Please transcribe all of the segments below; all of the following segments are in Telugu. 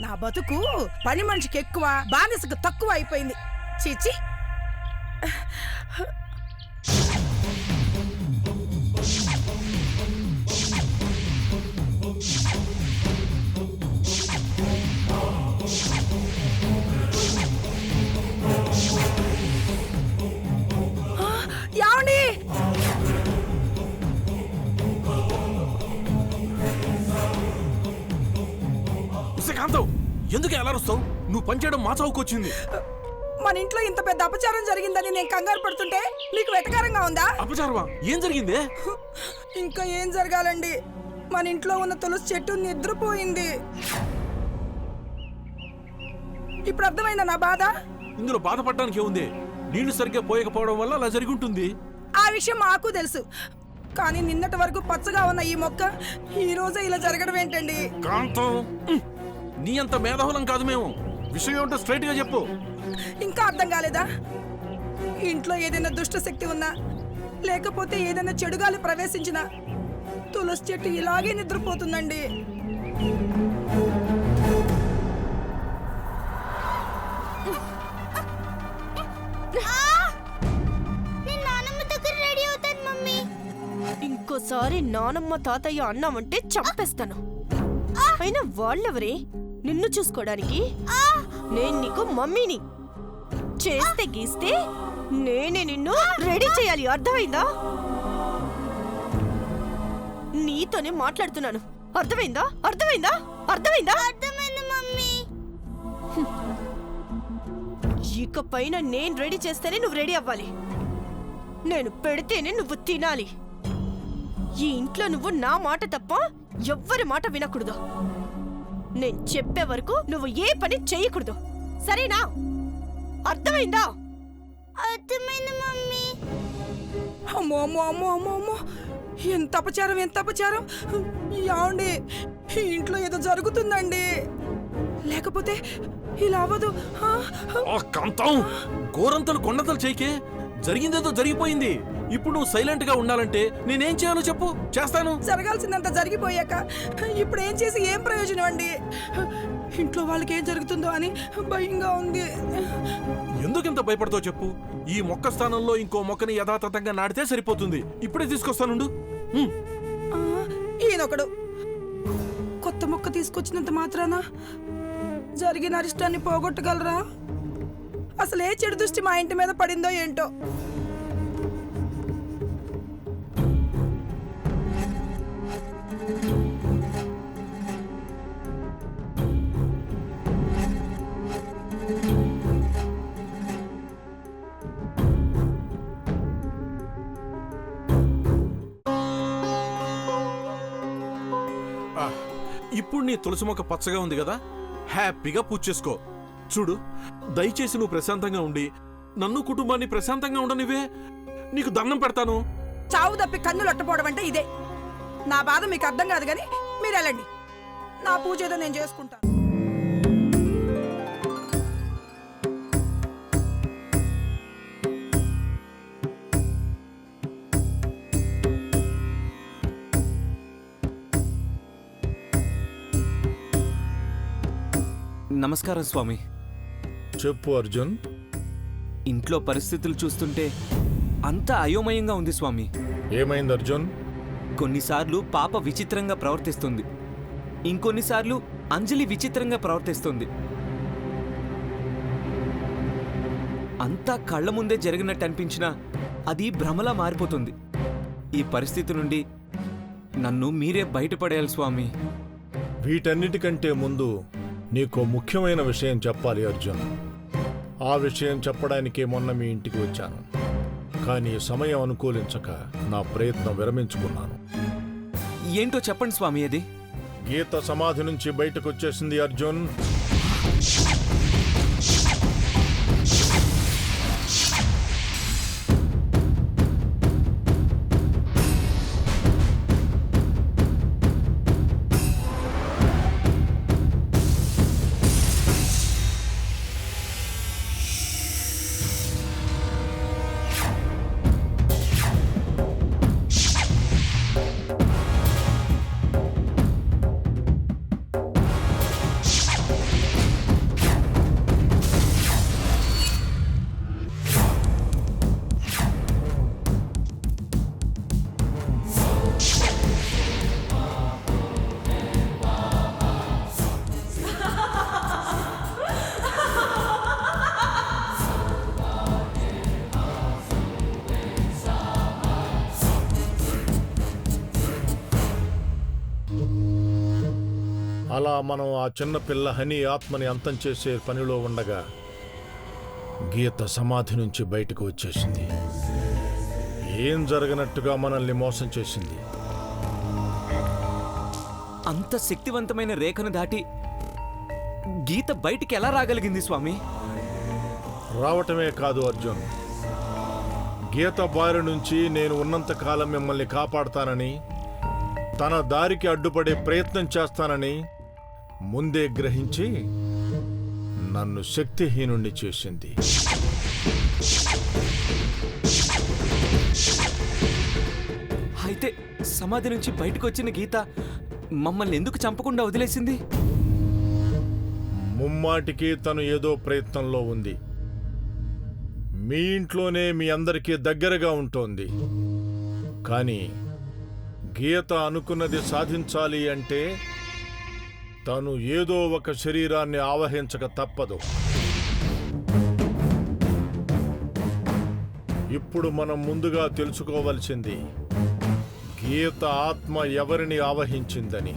నా బతుకు పని మనిషికి ఎక్కువ, బానిసకు తక్కువ అయిపోయింది. చీచి. యావండి, కాంతం, ఎందుకు ఎలా వస్తావు? నువ్వు పనిచేయడం మా చౌకొచ్చింది. మన ఇంట్లో ఇంత పెద్ద అపచారం జరిగిందని నేను కంగారు పడుతుంటే మీకు వెటకారంగా ఉందా? అపచారమా? ఏం జరిగిందే? ఇంకా ఏం జరగాలండి, మన ఇంట్లో ఉన్న తులసి చెట్టు నిద్రపోయింది. ఇప్పుడు అర్థమైందా నా బాధ? ఇందులో బాధపడడానికి ఏముంది? నీళ్లు సరిగ్గా పోయకపోవడం వల్ల అలా జరిగి ఉంటుంది. ఆ విషయం మాకు తెలుసు, కానీ నిన్నటి వరకు పచ్చగా ఉన్న ఈ మొక్క ఈ రోజే ఇలా జరగడం ఏంటండి? కాంతం, నీ అంత మేధావులం కాదు మేము. విషయం ఏమిటో స్ట్రైట్ గా చెప్పు. ఇంకా అర్థం కాలేదా? ఇంట్లో ఏదైనా దుష్ట శక్తి ఉన్నా, లేకపోతే ఏదైనా చెడుగాలి ప్రవేశించినా తులసి చెట్టు ఇలాగే నిద్రపోతుందండి. ఇంకోసారి నానమ్మ తాతయ్య అన్నామంటే చంపేస్తాను. అయినా వాళ్ళెవరే నిన్ను చూసుకోవడానికి? నేను నీకు మమ్మీని. చేస్తే గీస్తే నేనే నిన్ను రెడీ చేయాలి, అర్థమైందా? నీతోనే మాట్లాడుతున్నాను, అర్థమైందా? అర్థమైందా? అర్థమైందా? అర్థమైంది మమ్మీ. ఇక పైన నేను రెడీ చేస్తేనే నువ్వు రెడీ అవ్వాలి. నేను పెడితేనే నువ్వు తినాలి. ఈ ఇంట్లో నువ్వు నా మాట తప్ప ఎవ్వరి మాట వినకూడదు. నేను చెప్పే వరకు నువ్వు ఏ పని చెయ్యకూడదు, సరేనా? అర్థమైందా? అర్థమైంది మమ్మీ. అమ్మో అమ్మో అమ్మో అమ్మో అమ్మో, ఎంత అపచారం, ఎంత అపచారం! యావండి, ఈ ఇంట్లో ఏదో జరుగుతుందండి, లేకపోతే ఇలా అవ్వదు. కాంతం, గోరంతలు కొండంతలు చేయకే. జరిగిందేదో జరిగిపోయింది. ఇప్పుడు నువ్వు సైలెంట్ గా ఉండాలంటే నేనేం చేయాలో చెప్పు, చేస్తాను. జరగాల్సిందంత జరిగిపోయాక ఇప్పుడు ఏం చేసి ఏం ప్రయోజనం అండి? ఇంట్లో వాళ్ళకి ఏం జరుగుతుందో అని భయంగా ఉంది. ఎందుకింత భయపడతావు చెప్పు. ఈ మొక్క స్థానంలో ఇంకో మొక్కని యథాతథంగా నాటితే సరిపోతుంది. ఇప్పుడే తీసుకొస్తానుండు. ఈయనొకడు కొత్త మొక్క తీసుకొచ్చినంత మాత్రాన జరిగిన అరిష్టాన్ని పోగొట్టగలరా? అసలు ఏ చెడు దృష్టి మా ఇంటి మీద పడిందో ఏంటో. ఇప్పుడు నీ తులసి మొక్క పచ్చగా ఉంది కదా, హ్యాపీగా పూజ చేసుకో. చూడు, దయచేసి నువ్వు ప్రశాంతంగా ఉండి నన్ను కుటుంబాన్ని ప్రశాంతంగా ఉండనివే. నీకు దండం పెడతాను. చావు తప్పి కన్నులు అట్టపోవడం అంటే ఇదే. నా బాధ మీకు అర్థం కాదు కానీ మీరు వెళ్ళండి. నా పూజ ఏదో నేను చేసుకుంటాను. నమస్కారం స్వామి. చెప్పు అర్జున్. ఇంట్లో పరిస్థితులు చూస్తుంటే అంతా అయోమయంగా ఉంది స్వామి. ఏమైంది అర్జున్? కొన్నిసార్లు పాప విచిత్రంగా ప్రవర్తిస్తుంది, ఇంకొన్నిసార్లు అంజలి విచిత్రంగా ప్రవర్తిస్తుంది. అంతా కళ్ళ ముందే జరిగినట్టు అనిపించినా అది భ్రమలా మారిపోతుంది. ఈ పరిస్థితి నుండి నన్ను మీరే బయటపడేయాలి స్వామి. వీటన్నిటికంటే ముందు నీకో ముఖ్యమైన విషయం చెప్పాలి అర్జున్. ఆ విషయం చెప్పడానికే మొన్న మీ ఇంటికి వచ్చాను, కానీ సమయం అనుకూలించక నా ప్రయత్నం విరమించుకున్నాను. ఏంటో చెప్పండి స్వామి. అది గీత సమాధి నుంచి బయటకు వచ్చేసింది అర్జున్. అలా మనం ఆ చిన్న పిల్ల హనీ ఆత్మని అంతం చేసే పనిలో ఉండగా గీత సమాధి నుంచి బయటకు వచ్చేసింది. ఏం జరగనట్టుగా మనల్ని మోసం చేసింది. అంత శక్తివంతమైన రేఖను దాటి గీత బయటికి ఎలా రాగలిగింది స్వామి? రావటమే కాదు అర్జున్, గీత బారి నుంచి నేను ఉన్నంతకాలం మిమ్మల్ని కాపాడతానని, తన దారికి అడ్డుపడే ప్రయత్నం చేస్తానని ముందే గ్రహించి నన్ను శక్తిహీనుణ్ణి చేసింది. అయితే సమాధి నుంచి బయటకు వచ్చిన గీత మమ్మల్ని ఎందుకు చంపకుండా వదిలేసింది? ముమ్మాటికి తను ఏదో ప్రయత్నంలో ఉంది. మీ ఇంట్లోనే మీ అందరికీ దగ్గరగా ఉంటోంది. కానీ గీత అనుకున్నది సాధించాలి అంటే తను ఏదో ఒక శరీరాన్ని ఆవహించక తప్పదు. ఇప్పుడు మనం ముందుగా తెలుసుకోవలసింది గీత ఆత్మ ఎవరిని ఆవహించిందని.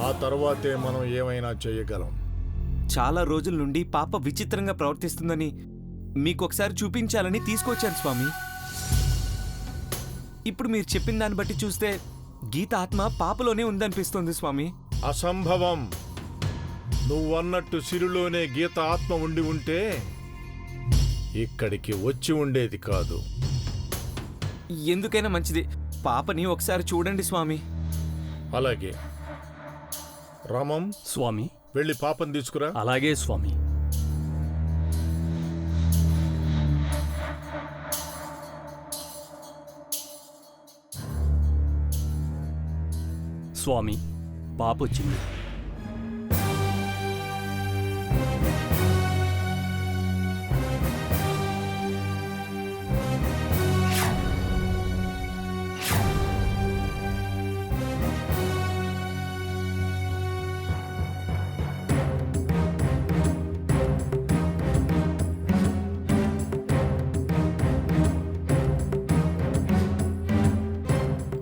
ఆ తర్వాతే మనం ఏమైనా చేయగలం. చాలా రోజుల నుండి పాప విచిత్రంగా ప్రవర్తిస్తుందని మీకొకసారి చూపించాలని తీసుకొచ్చాను స్వామి. ఇప్పుడు మీరు చెప్పిన దాన్ని బట్టి చూస్తే గీత ఆత్మ పాపలోనే ఉందనిపిస్తోంది స్వామి. అసంభవం. నువ్వన్నట్టు సిరిలోనే గీత ఆత్మ ఉండి ఉంటే ఇక్కడికి వచ్చి ఉండేది కాదు. ఎందుకైనా మంచిది, పాపని ఒకసారి చూడండి స్వామి. అలాగే రామం, స్వామి. వెళ్ళి పాపని తీసుకురా. అలాగే స్వామి. స్వామి, పాపొచ్చింది.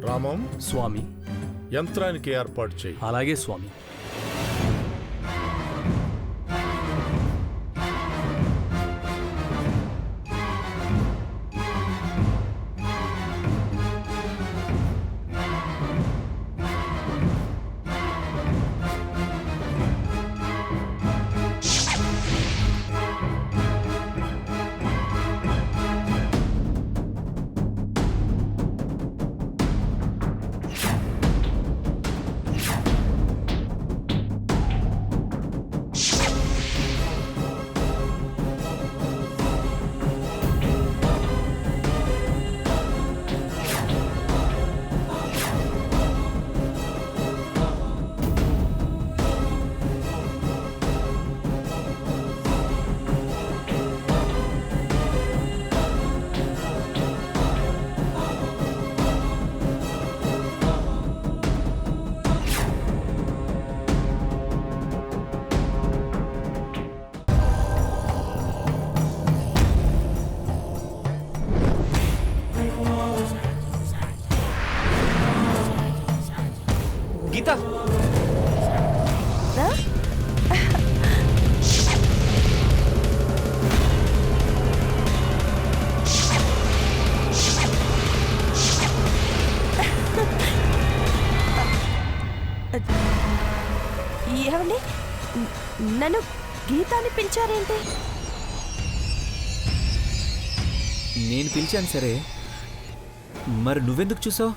రామం, స్వామి. యంత్రానికి ఏర్పాటు చేయి. అలాగే స్వామి. గీత, ఏమండి, నన్ను గీతాన్ని పిలిచారేంటి? నేను పిలిచాను సరే, మరి నువ్వెందుకు చూసావు?